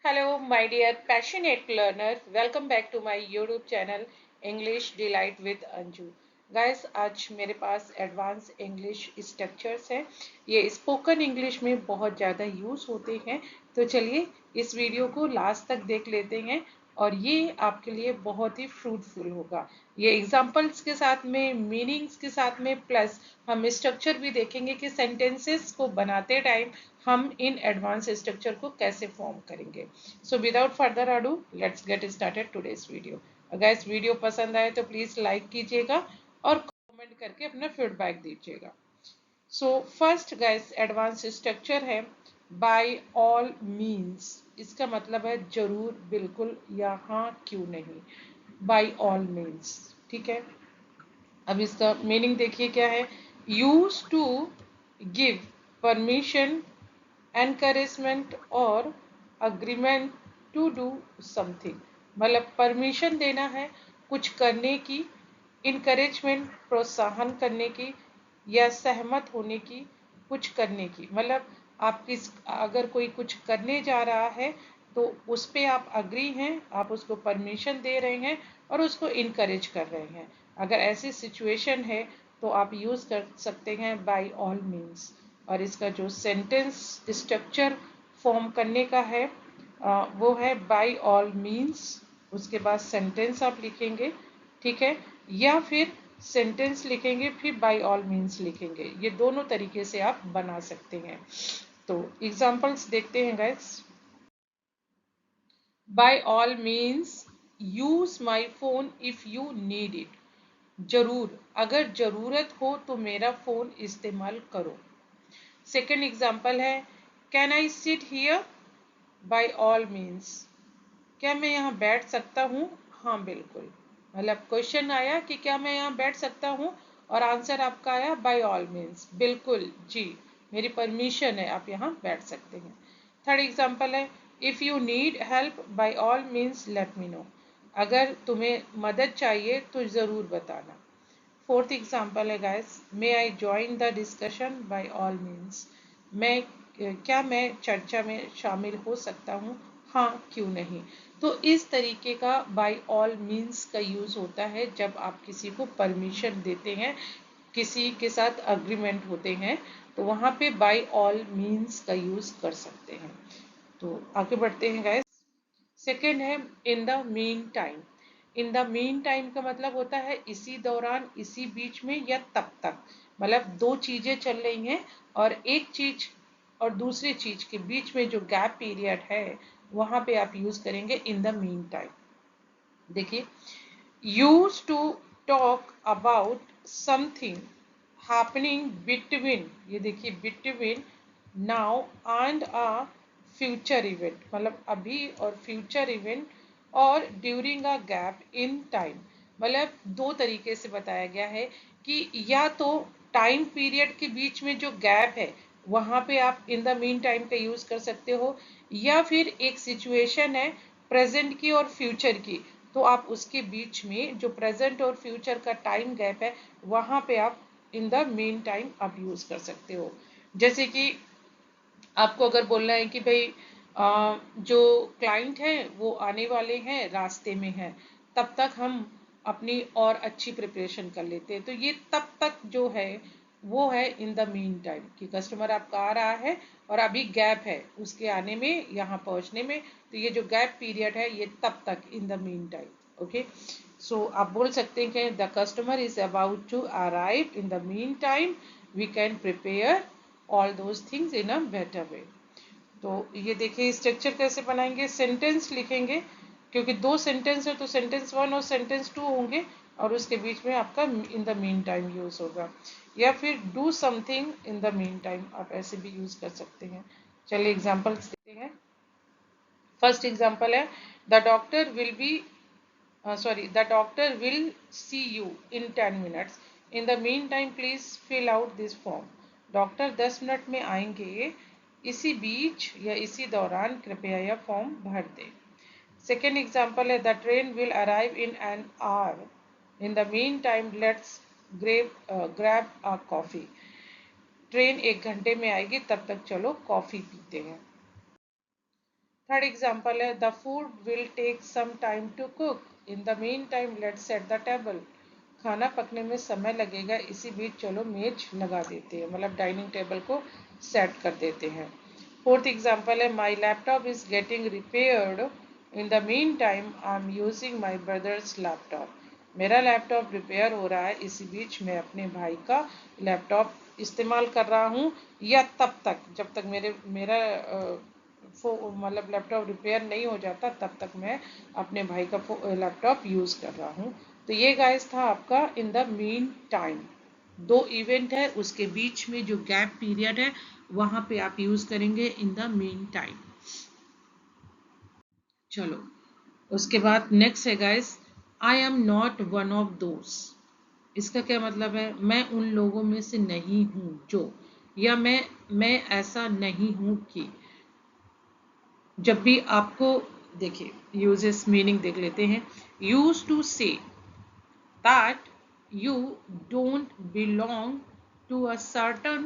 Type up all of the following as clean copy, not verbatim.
Hello, my dear passionate learners. Welcome back to my YouTube channel English Delight with Anju. Guys, आज मेरे पास advance English structures हैं। ये spoken English में बहुत ज़्यादा यूज़ होते हैं। तो चलिए इस वीडियो को लास्ट तक देख लेते हैं और ये आपके लिए बहुत ही फ्रूटफुल होगा। ये एग्जाम्पल्स के साथ में, मीनिंग्स के साथ में, प्लस हम स्ट्रक्चर भी देखेंगे कि सेंटेंसेस को बनाते टाइम हम इन एडवांस स्ट्रक्चर को कैसे फॉर्म करेंगे। So without further ado let's get started today's video. अगर इस वीडियो पसंद आए तो प्लीज लाइक कीजिएगा और कमेंट करके अपना फीडबैक दीजिएगा। So first guys advance structure है बाय ऑल मीन्स। इसका मतलब है जरूर, बिल्कुल या हाँ क्यों नहीं। बाय ऑल मीन्स, ठीक है। अब इसका मीनिंग देखिए क्या है। Use to give permission, encouragement और अग्रीमेंट टू डू समथिंग। मतलब परमिशन देना है कुछ करने की, इनकरेजमेंट प्रोत्साहन करने की, या सहमत होने की कुछ करने की। मतलब आप किस अगर कोई कुछ करने जा रहा है तो उस पर आप अग्री हैं, आप उसको परमिशन दे रहे हैं और उसको इनकरेज कर रहे हैं। अगर ऐसी सिचुएशन है तो आप यूज कर सकते हैं बाय ऑल मीन्स। और इसका जो सेंटेंस स्ट्रक्चर फॉर्म करने का है वो है बाय ऑल मीन्स, उसके बाद सेंटेंस आप लिखेंगे, ठीक है, या फिर सेंटेंस लिखेंगे फिर बाय ऑल मीन्स लिखेंगे। ये दोनों तरीके से आप बना सकते हैं। तो एग्जांपल्स देखते हैं guys. By all means use my phone if you need it. जरूर, अगर जरूरत हो तो मेरा फोन इस्तेमाल करो। सेकेंड एग्जाम्पल है can I sit here. By all means, क्या मैं यहाँ बैठ सकता हूँ? हाँ बिल्कुल। मतलब क्वेश्चन आया कि क्या मैं यहाँ बैठ सकता हूँ और आंसर आपका आया बाय ऑल मीन्स, बिल्कुल जी, मेरी परमिशन है, आप यहाँ बैठ सकते हैं। थर्ड एग्जाम्पल है if you need help by all means let me know. अगर तुम्हें मदद चाहिए तो ज़रूर बताना। फोर्थ एग्जाम्पल है guys may I join the discussion by all means. मैं क्या मैं चर्चा में शामिल हो सकता हूँ? हाँ क्यों नहीं। तो इस तरीके का बाय ऑल मीन्स का यूज होता है जब आप किसी को परमिशन देते हैं, किसी के साथ अग्रीमेंट होते हैं, तो वहां पे बाय ऑल मीन्स का यूज कर सकते हैं। तो आगे बढ़ते हैं गाइस। सेकेंड है इन the mean time. In the mean time का मतलब होता है इसी दौरान, इसी बीच में, या तब तक। मतलब दो चीजें चल रही हैं और एक चीज और दूसरी चीज के बीच में जो गैप पीरियड है वहां पे आप यूज करेंगे इन द मीन टाइम। देखिए, use to talk about something happening between, ये देखिए between now and a future event. मतलब अभी और फ्यूचर इवेंट, और during a gap in time. मतलब दो तरीके से बताया गया है कि या तो टाइम पीरियड के बीच में जो गैप है वहां पे आप इन द मीन टाइम का यूज कर सकते हो, या फिर एक सिचुएशन है प्रेजेंट की और फ्यूचर की, तो आप उसके बीच में जो प्रेजेंट और फ्यूचर का टाइम गैप है वहां पे आप इन द मीन टाइम आप यूज कर सकते हो। जैसे कि आपको अगर बोलना है कि भाई जो क्लाइंट है वो आने वाले हैं, रास्ते में है, तब तक हम अपनी और अच्छी प्रिपरेशन कर लेते हैं। तो ये तब तक जो है वो है इन द मीन टाइम, कि कस्टमर आपका आ रहा है और अभी गैप है उसके आने में, यहाँ पहुंचने में। तो ये जो गैप पीरियड है ये तब तक in the mean time. Okay, so आप बोल सकते हैं कि the customer is about to arrive, in the mean time we can prepare all those things in a better way. तो ये देखिए स्ट्रक्चर कैसे बनाएंगे। सेंटेंस लिखेंगे, क्योंकि दो सेंटेंस है तो सेंटेंस वन और सेंटेंस टू होंगे, और उसके बीच में आपका इन द मीन टाइम यूज होगा। या फिर do something in the mean time, आप ऐसे भी यूज कर सकते हैं। चलिए एग्जाम्पल्स देखते हैं। फर्स्ट एग्जाम्पल है the doctor will be the doctor will see you in 10 minutes. In the meantime, please fill out this form. Doctor 10 minute में आएंगे, इसी बीच या इसी दौरान कृपया यह फॉर्म भर दें। सेकेंड एग्जाम्पल है the train will arrive in an hour. In the mean time let's grab a coffee. Train 1 घंटे में आएगी, तब तक चलो कॉफी पीते हैं। थर्ड एग्जाम्पल है the food will take some time to cook, in the mean time let's set the table. खाना पकने में समय लगेगा, इसी बीच चलो मेज लगा देते हैं, मतलब डाइनिंग टेबल को सेट कर देते हैं। फोर्थ एग्जाम्पल है my laptop is getting repaired, in the mean time I am using my brothers laptop. मेरा लैपटॉप रिपेयर हो रहा है, इसी बीच मैं अपने भाई का लैपटॉप इस्तेमाल कर रहा हूँ, या तब तक जब तक मेरा मतलब लैपटॉप रिपेयर नहीं हो जाता तब तक मैं अपने भाई का लैपटॉप यूज़ कर रहा हूँ। तो ये गाइस था आपका इन द मीन टाइम। दो इवेंट है, उसके बीच में जो गैप पीरियड है वहां पे आप यूज करेंगे इन द मीन टाइम। चलो उसके बाद नेक्स्ट है guys, I am not one of those. इसका क्या मतलब है, मैं उन लोगों में से नहीं हूं जो, या मैं ऐसा नहीं हूं कि। जब भी आपको देखिए यूजेस मीनिंग देख लेते हैं। Use to say that you don't belong to a certain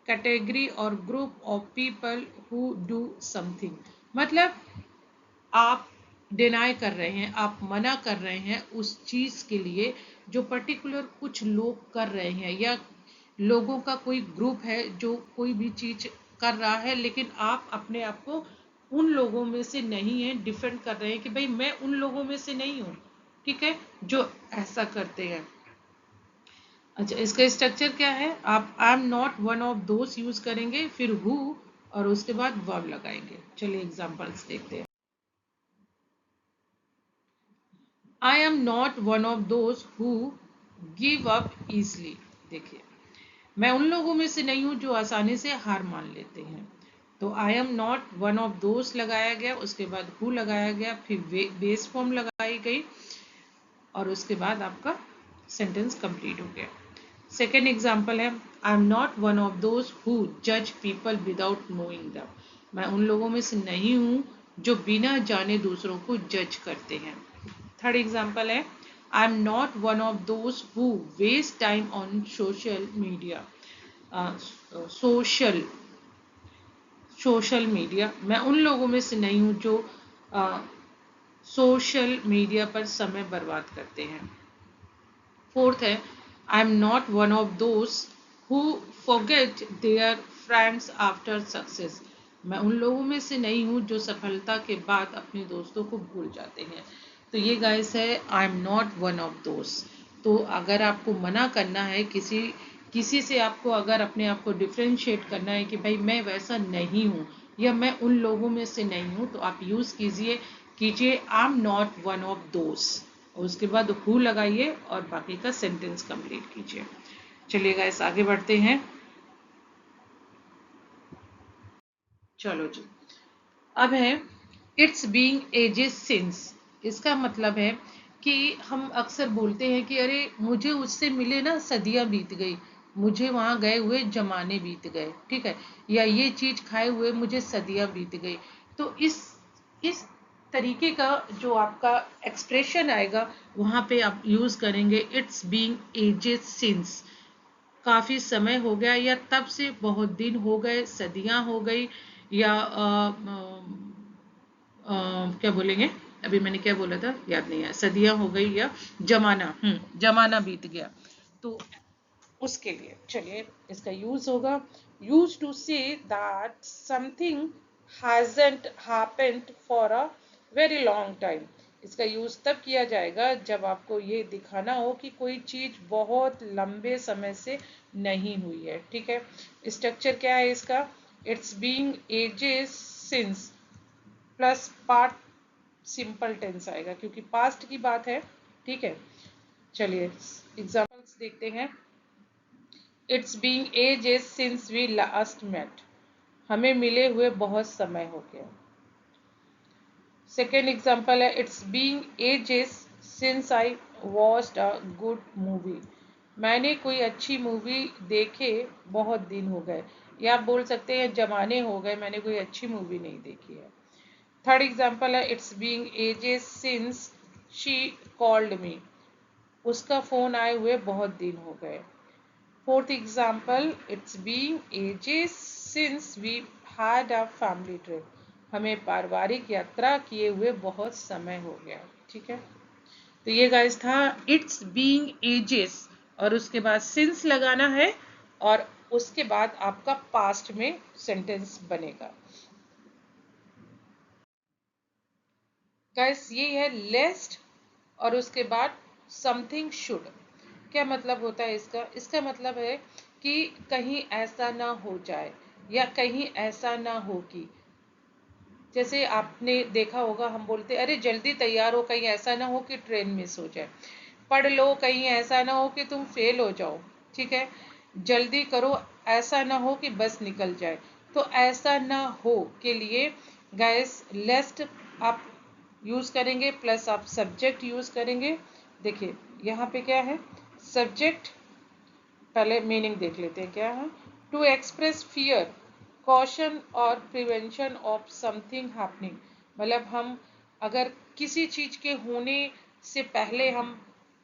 category और group of people who do something. मतलब आप डिनाई कर रहे हैं, आप मना कर रहे हैं उस चीज के लिए जो पर्टिकुलर कुछ लोग कर रहे हैं, या लोगों का कोई ग्रुप है जो कोई भी चीज कर रहा है, लेकिन आप अपने आप को उन लोगों में से नहीं है डिफेंड कर रहे हैं कि भाई मैं उन लोगों में से नहीं हूं, ठीक है, जो ऐसा करते हैं। अच्छा इसका स्ट्रक्चर क्या है, आप आई am not one of those use करेंगे, फिर हु और उसके बाद वर्ब लगाएंगे। चलिए एग्जांपल्स देखते हैं। I am not one of those who give up easily. देखिए मैं उन लोगों में से नहीं हूं जो आसानी से हार मान लेते हैं। तो आई am not one of those लगाया गया, उसके बाद हु लगाया गया, फिर बेस फॉर्म लगाई गई, और उसके बाद आपका सेंटेंस कंप्लीट हो गया। सेकेंड एग्जाम्पल है I am not one of those who जज पीपल विदाउट नोइंग दम। मैं उन लोगों में से नहीं हूं जो बिना जाने दूसरों को जज करते हैं। थर्ड एग्जाम्पल है I am not one of those who waste time on social media. Social social media, मैं उन लोगों में से नहीं हूं जो सोशल मीडिया पर समय बर्बाद करते हैं। फोर्थ है I am not one of those who forget their friends after success. मैं उन लोगों में से नहीं हूं जो सफलता के बाद अपने दोस्तों को भूल जाते हैं। तो ये गाइस है I am not one of those. तो अगर आपको मना करना है किसी किसी से, आपको अगर अपने आप को डिफ्रेंशिएट करना है कि भाई मैं वैसा नहीं हूं या मैं उन लोगों में से नहीं हूं, तो आप यूज कीजिए आई am not one of those, और उसके बाद हु लगाइए और बाकी का सेंटेंस कंप्लीट कीजिए। चलिए गाइस आगे बढ़ते हैं। चलो जी, अब है इट्स बीइंग एजेस सिंस। इसका मतलब है कि हम अक्सर बोलते हैं कि अरे मुझे उससे मिले ना सदियां बीत गई, मुझे वहां गए हुए जमाने बीत गए, ठीक है, या ये चीज खाए हुए मुझे सदियां बीत गई। तो इस तरीके का जो आपका एक्सप्रेशन आएगा वहां पे आप यूज करेंगे इट्स बीइंग एजेस सिंस। काफी समय हो गया, या तब से बहुत दिन हो गए, सदियां हो गई, या क्या बोलेंगे, अभी मैंने क्या बोला था याद नहीं है, सदियां हो गई या जमाना, जमाना बीत गया। तो उसके लिए चलिए इसका यूज होगा use to say that something hasn't happened for a very long time. इसका यूज तब किया जाएगा जब आपको ये दिखाना हो कि कोई चीज बहुत लंबे समय से नहीं हुई है, ठीक है। स्ट्रक्चर क्या है इसका, it's being ages since plus part simple tense आएगा क्योंकि पास्ट की बात है, ठीक है। चलिए एग्जांपल्स देखते हैं। It's being ages since we last met. हमें मिले हुए बहुत समय हो गया। सेकेंड एग्जांपल है it's being ages since I watched a good movie. मैंने कोई अच्छी मूवी देखे बहुत दिन हो गए, या आप बोल सकते हैं जमाने हो गए मैंने कोई अच्छी मूवी नहीं देखी है। थर्ड एग्जाम्पल है it's being ages since she called me. उसका फोन आए हुए बहुत दिन हो गए। Fourth example it's being ages since we had a family trip. हमें पारिवारिक यात्रा किए हुए बहुत समय हो गया। ठीक है, तो ये गाइस था इट्स बीइंग एजेस, और उसके बाद सिंस लगाना है, और उसके बाद आपका पास्ट में सेंटेंस बनेगा। गाइस ये है लेस्ट, और उसके बाद समथिंग शुड। क्या मतलब होता है इसका? इसका मतलब है कि कहीं ऐसा ना हो जाए, या कहीं ऐसा ना हो कि, जैसे आपने देखा होगा हम बोलते अरे जल्दी तैयार हो, कहीं ऐसा ना हो कि ट्रेन मिस हो जाए। पढ़ लो, कहीं ऐसा ना हो कि तुम फेल हो जाओ। ठीक है, जल्दी करो, ऐसा ना हो कि बस निकल जाए। तो ऐसा ना हो के लिए गाइस लेस्ट आप यूज करेंगे, प्लस आप सब्जेक्ट यूज करेंगे। देखिए यहाँ पे क्या है, सब्जेक्ट, पहले मीनिंग देख लेते हैं क्या है। टू एक्सप्रेस फियर, कॉशन और प्रिवेंशन ऑफ समथिंग हैपनिंग, मतलब हम अगर किसी चीज के होने से पहले हम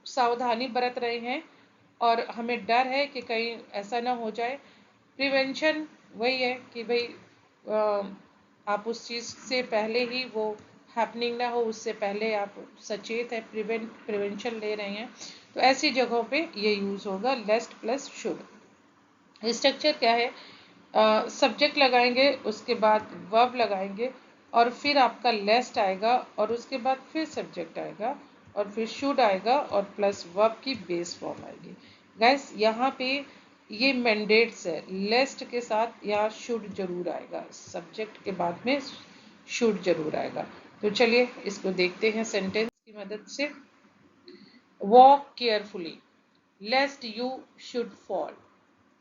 सावधानी बरत रहे हैं, और हमें डर है कि कहीं ऐसा ना हो जाए। प्रिवेंशन वही है कि भाई आप उस चीज से पहले ही, वो हैपनिंग ना हो उससे पहले आप सचेत है, प्रिवेंशन ले रहे हैं। तो ऐसी जगहों पे ये यूज होगा लेस्ट प्लस शुड। स्ट्रक्चर क्या है, सब्जेक्ट लगाएंगे, उसके बाद वर्ब लगाएंगे, और फिर आपका लेस्ट आएगा, और उसके बाद फिर सब्जेक्ट आएगा, और फिर शुड आएगा, और प्लस वर्ब की बेस फॉर्म आएगी। गैस यहाँ पे ये मैंडेट्स है, लेस्ट के साथ यहाँ शुड जरूर आएगा, सब्जेक्ट के बाद में शुड जरूर आएगा। तो चलिए इसको देखते हैं सेंटेंस की मदद से। Walk carefully lest you should fall,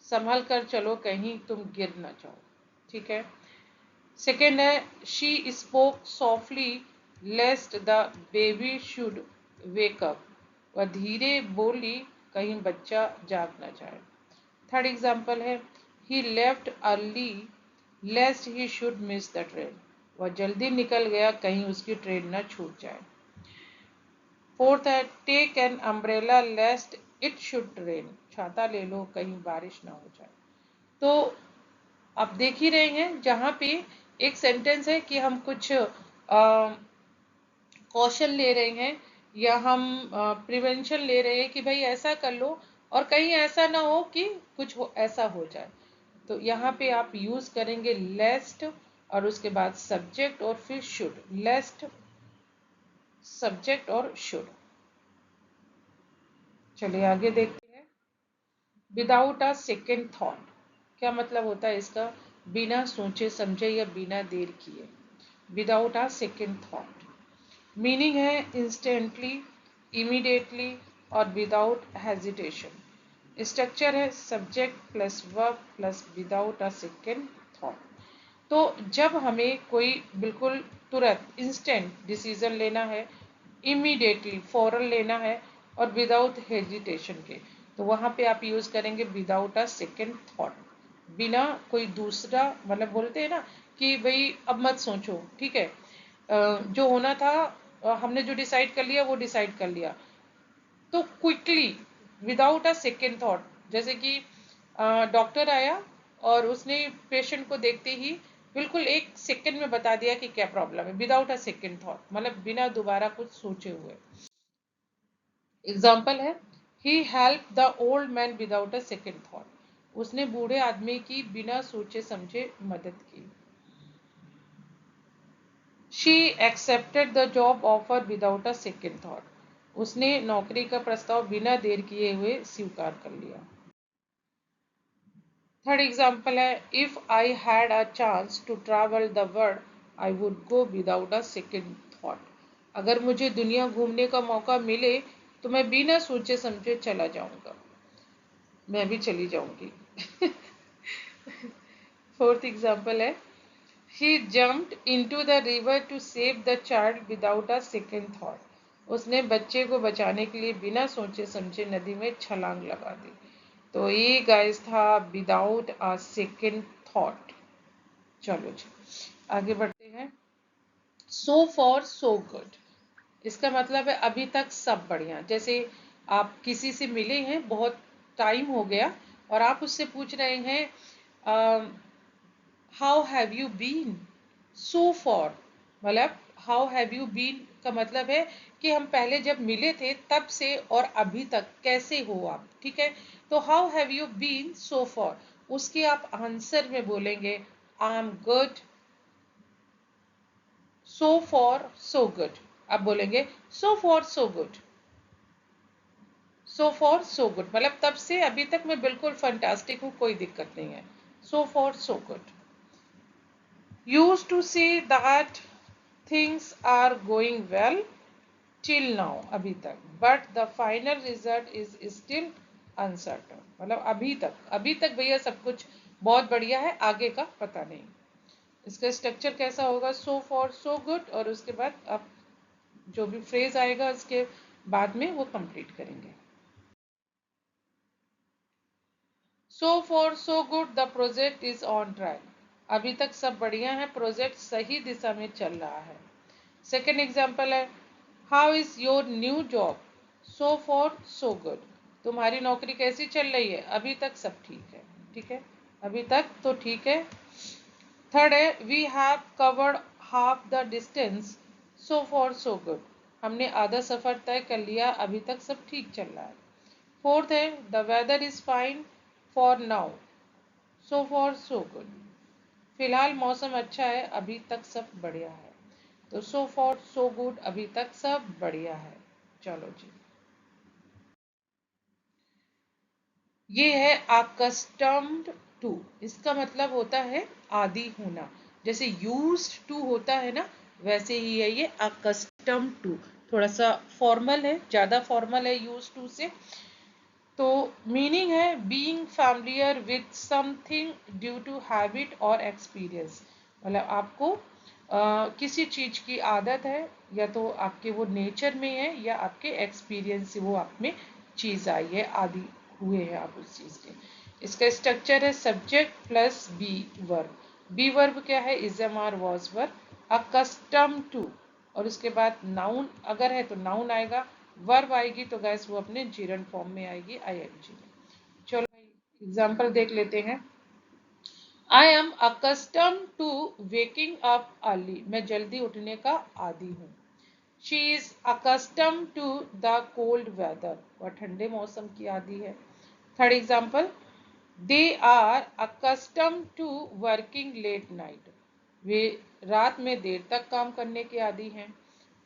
संभल कर चलो कहीं तुम गिर ना जाओ। ठीक है, सेकेंड है she spoke softly lest the baby should wake up, वह धीरे बोली कहीं बच्चा जाग ना जाए। थर्ड एग्जाम्पल है he left early lest he should miss the train, वह जल्दी निकल गया कहीं उसकी ट्रेन ना छूट जाए। फोर्थ है take an umbrella lest it should rain, छाता ले लो कहीं बारिश ना हो जाए। तो आप देख ही रहे हैं जहां पे एक सेंटेंस है कि हम कुछ कौशल ले रहे हैं, या हम प्रिवेंशन ले रहे हैं कि भाई ऐसा कर लो, और कहीं ऐसा ना हो कि कुछ ऐसा हो जाए। तो यहाँ पे आप यूज करेंगे लेस्ट, और उसके बाद सब्जेक्ट, और फिर शुड, लेस्ट सब्जेक्ट और शुड। चलिए आगे देखते हैं। विदाउट अ सेकेंड थॉट, क्या मतलब होता है इसका? बिना सोचे समझे या बिना देर किए, without a second thought. Meaning है इंस्टेंटली, इमीडिएटली, और विदाउट हेजिटेशन। स्ट्रक्चर है subject plus verb plus without a second thought. तो जब हमें कोई बिल्कुल तुरंत इंस्टेंट डिसीजन लेना है, इमीडिएटली फौरन लेना है, और विदाउट हेजिटेशन के, तो वहां पे आप यूज करेंगे विदाउट अ सेकेंड थॉट, बिना कोई दूसरा, मतलब बोलते हैं ना कि भाई अब मत सोचो, ठीक है, जो होना था, हमने जो डिसाइड कर लिया वो डिसाइड कर लिया। तो quickly without a second thought, जैसे कि डॉक्टर आया और उसने पेशेंट को देखते ही बिल्कुल एक सेकेंड में बता दिया कि क्या प्रॉब्लम है, विदाउट अ सेकेंड थॉट, मतलब बिना दोबारा कुछ सोचे हुए। एग्जाम्पल है he help the old man without a second thought, उसने बूढ़े आदमी की बिना सोचे समझे मदद की। She accepted the job offer without a second thought, उसने नौकरी का प्रस्ताव बिना देर किए हुए स्वीकार कर लिया। थर्ड एग्जाम्पल है if I had a chance to travel the world I would go without a second thought, अगर मुझे दुनिया घूमने का मौका मिले तो मैं बिना सोचे समझे चला जाऊंगा, मैं भी चली जाऊंगी। फोर्थ एग्जाम्पल है he jumped into the river to save the child without a second thought, उसने बच्चे को बचाने के लिए बिना सोचे समझे नदी में छलांग लगा दी। तो ये गाइस था विदाउट अ सेकेंड थॉट। चलो जी आगे बढ़ते हैं। सो फॉर सो गुड, इसका मतलब है अभी तक सब बढ़िया। जैसे आप किसी से मिले हैं, बहुत टाइम हो गया, और आप उससे पूछ रहे हैं how have you been, so far मतलब हाउ हैव यू बीन का मतलब है कि हम पहले जब मिले थे तब से और अभी तक कैसे हो आप, ठीक है। तो how have you been so far, उसके आप आंसर में बोलेंगे I am good, so far so good. आप बोलेंगे so far so good, so far so good मतलब तब से अभी तक मैं बिल्कुल फंटास्टिक हूँ, कोई दिक्कत नहीं है। So far so good. Used to say that things are going well till now अभी तक, but the final result is still uncertain मतलब अभी तक भैया सब कुछ बहुत बढ़िया है, आगे का पता नहीं। इसका स्ट्रक्चर कैसा होगा, सो फॉर सो गुड और उसके बाद आप जो भी फ्रेज आएगा उसके बाद में वो कंप्लीट करेंगे। सो far so good the project is on track, अभी तक सब बढ़िया है, प्रोजेक्ट सही दिशा में चल रहा है। सेकेंड एग्जाम्पल है how is your new job, so far so good, तुम्हारी नौकरी कैसी चल रही है, अभी तक सब ठीक है, ठीक है, अभी तक तो ठीक है। थर्ड है we have covered half the distance, so far so good, हमने आधा सफर तय कर लिया, अभी तक सब ठीक चल रहा है। फोर्थ है the weather is fine for now, so far so good, फिलहाल मौसम अच्छा है, अभी तक सब बढ़िया है। तो सो फॉर सो गुड, अभी तक सब बढ़िया है। चलो जी, ये है अकस्टम्ड टू, इसका मतलब होता है आदी होना, जैसे यूज्ड टू होता है ना वैसे ही है ये अकस्टम्ड टू, थोड़ा सा फॉर्मल है, ज्यादा फॉर्मल है यूज्ड टू से। तो मीनिंग है being familiar with something due to habit और एक्सपीरियंस, मतलब आपको किसी चीज की आदत है या तो आपके वो नेचर में है या आपके एक्सपीरियंस से वो आप में चीज आई है, आदि हुए हैं आप उस चीज के। इसका स्ट्रक्चर है subject plus be verb, be verb क्या है, is am are was verb, accustomed to और उसके बाद नाउन अगर है तो नाउन आएगा, वर्ब आएगी तो गैस वो अपने जीरन फॉर्म में आएगी आईएनजी में। चलो एग्जाम्पल देख लेते हैं। I am accustom to waking up early, मैं जल्दी उठने का आदी हूँ। She is accustom to the cold weather, वह ठंडे मौसम की आदी है। Third example they are accustom to working late night, वे रात में देर तक काम करने के आदी हैं।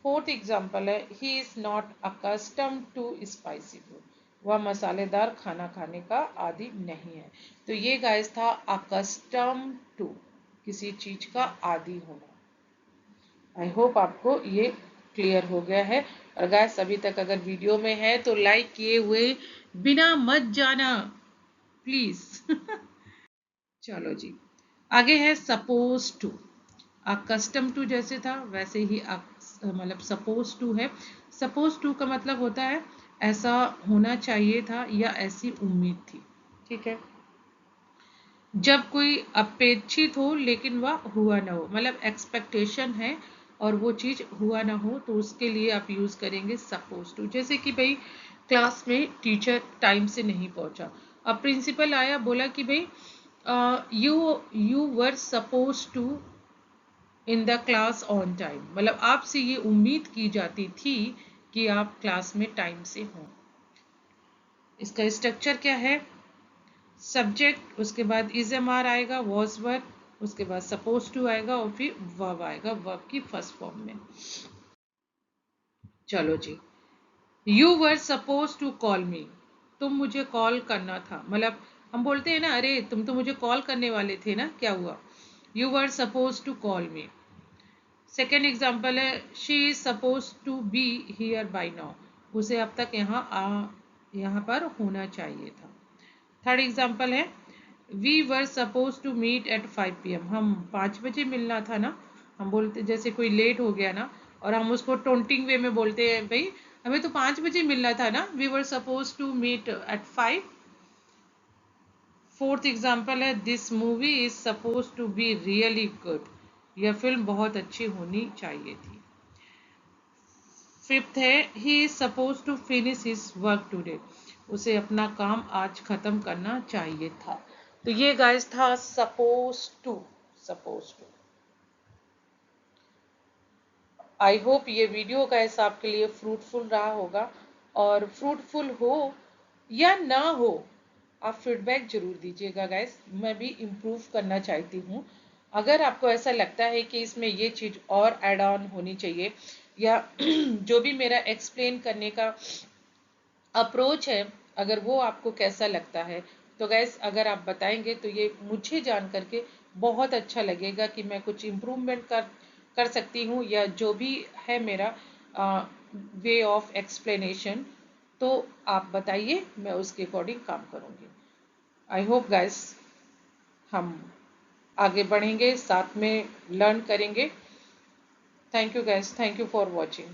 फोर्थ एग्जाम्पल है he is not accustomed to spicy food, वह मसालेदार खाना खाने का आदी नहीं है। तो ये गाइस था अकस्टम टू, किसी चीज का आदी होना। आई होप आपको ये क्लियर हो गया है। और गाइस अभी तक अगर वीडियो में है तो लाइक किए हुए बिना मत जाना प्लीज। चलो जी, आगे है सपोज टू, कस्टम टू जैसे था वैसे ही मतलब सपोज टू है। सपोज टू का मतलब होता है ऐसा होना चाहिए था या ऐसी उम्मीद थी, ठीक है। जब कोई अपेक्षित हो लेकिन वह हुआ ना हो, मतलब एक्सपेक्टेशन है और वो चीज हुआ ना हो तो उसके लिए आप यूज करेंगे सपोज टू। जैसे कि भाई क्लास में टीचर टाइम से नहीं पहुंचा, अब प्रिंसिपल आया बोला कि भाई you were suppose to in the class on time, मतलब आपसे ये उम्मीद की जाती थी कि आप क्लास में टाइम से हों। इसका स्ट्रक्चर क्या है, सब्जेक्ट उसके बाद इज एम आर आएगा, वॉज वर उसके बाद सपोज टू आएगा और फिर वर्ब आएगा, वर्ब की फर्स्ट फॉर्म में। चलो जी, you were suppose to call me, तुम मुझे कॉल करना था, मतलब हम बोलते हैं ना अरे तुम तो मुझे कॉल करने वाले थे ना, क्या हुआ, you were suppose to call me. Second example है she is suppose to be here by now, उसे अब तक यहाँ पर होना चाहिए था। थर्ड एग्जाम्पल है we were suppose to meet at 5 PM, हम 5 बजे मिलना था ना। हम बोलते जैसे कोई लेट हो गया ना और हम उसको टोंटिंग वे में बोलते हैं भाई हमें तो 5 बजे मिलना था ना, we were suppose to meet at 5। Fourth example है this movie is suppose to be really good, यह फिल्म बहुत अच्छी होनी चाहिए थी। फिफ्थ है he is suppose to finish his work today, उसे अपना काम आज खत्म करना चाहिए था। तो ये गाइस था supposed to, supposed to. I hope ये वीडियो गाइस आपके लिए फ्रूटफुल रहा होगा, और फ्रूटफुल हो या ना हो आप फीडबैक जरूर दीजिएगा गाइस, मैं भी इम्प्रूव करना चाहती हूँ। अगर आपको ऐसा लगता है कि इसमें ये चीज़ और ऐड ऑन होनी चाहिए, या जो भी मेरा एक्सप्लेन करने का अप्रोच है, अगर वो आपको कैसा लगता है, तो गैस अगर आप बताएंगे तो ये मुझे जान करके बहुत अच्छा लगेगा कि मैं कुछ इम्प्रूवमेंट कर सकती हूँ, या जो भी है मेरा वे ऑफ एक्सप्लेनेशन, तो आप बताइए, मैं उसके अकॉर्डिंग काम करूँगी। आई होप गैस हम आगे बढ़ेंगे, साथ में लर्न करेंगे। Thank you gas, thank you for watching.